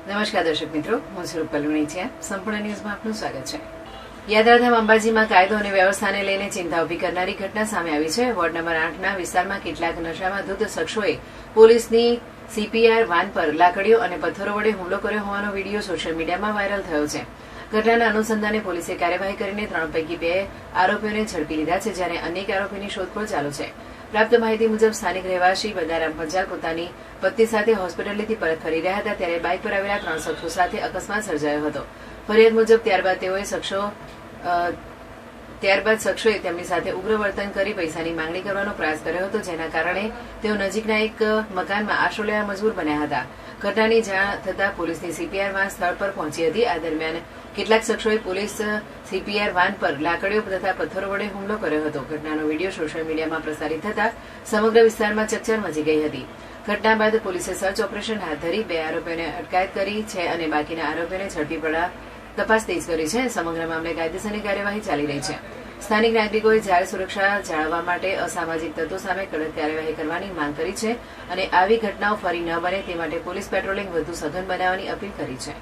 નમસ્કાર દર્શક મિત્રો, હું છું રૂપલ લુણીચિયા. સંપૂર્ણ ન્યૂઝમાં આપનું સ્વાગત છે. યાત્રાધામ અંબાજીમાં કાયદો અને વ્યવસ્થાને લઈને ચિંતા ઉભી કરનારી ઘટના સામે આવી છે. વોર્ડ નંબર 8ના વિસ્તારમાં કેટલાક નશામાં ધૂત શખ્સોએ પોલીસની સીપીઆર વાન પર લાકડીઓ અને પથ્થરો વડે હુમલો કર્યો હોવાનો વિડીયો સોશિયલ મીડિયામાં વાયરલ થયો છે. ઘટનાના અનુસંધાને પોલીસે કાર્યવાહી કરીને 3 પૈકી 2 આરોપીઓને ઝડપી લીધા છે, જ્યારે અનેક આરોપીની શોધખોળ ચાલુ છે. પ્રાપ્ત માહિતી મુજબ સ્થાનિક રહેવાસી બદારામ પંચાલ પોતાની પત્ની સાથે હોસ્પિટલથી પરત ફરી રહ્યા હતા, ત્યારે બાઇક પર આવેલા 3 શખ્સો સાથે અકસ્માત સર્જાયો હતો. ફરિયાદ મુજબ ત્યારબાદ શખ્સોએ તેમની સાથે ઉગ્ર વર્તન કરી પૈસાની માંગણી કરવાનો પ્રયાસ કર્યો હતો, જેના કારણે તેઓ નજીકના એક મકાનમાં આશરો લેવા મજબૂર બન્યા હતા. ઘટનાની જાણ થતાં પોલીસની સીપીઆર વાન સ્થળ પર પહોંચી હતી. આ દરમિયાન કેટલાક શખ્સોએ પોલીસ સીપીઆર વાન પર લાકડીઓ તથા પથ્થરો વડે હુમલો કર્યો હતો. ઘટનાનો વિડીયો સોશિયલ મીડિયામાં પ્રસારિત થતાં સમગ્ર વિસ્તારમાં ચકચાર મચી ગઈ હતી. ઘટના બાદ પોલીસે સર્ચ ઓપરેશન હાથ ધરી 2 આરોપીઓને અટકાયત કરી છે અને બાકીના આરોપીઓને ઝડપી પડવા તપાસ તેજ કરી છે. સમગ્ર મામલે કાયદેસરની કાર્યવાહી ચાલી રહી છે. સ્થાનિક નાગરિકોએ જાહેર સુરક્ષા જાળવવા માટે અસામાજિક તત્વો સામે કડક કાર્યવાહી કરવાની માંગ કરી છે અને આવી ઘટનાઓ ફરી ન બને તે માટે પોલીસ પેટ્રોલિંગ વધુ સઘન બનાવવાની અપીલ કરી છે.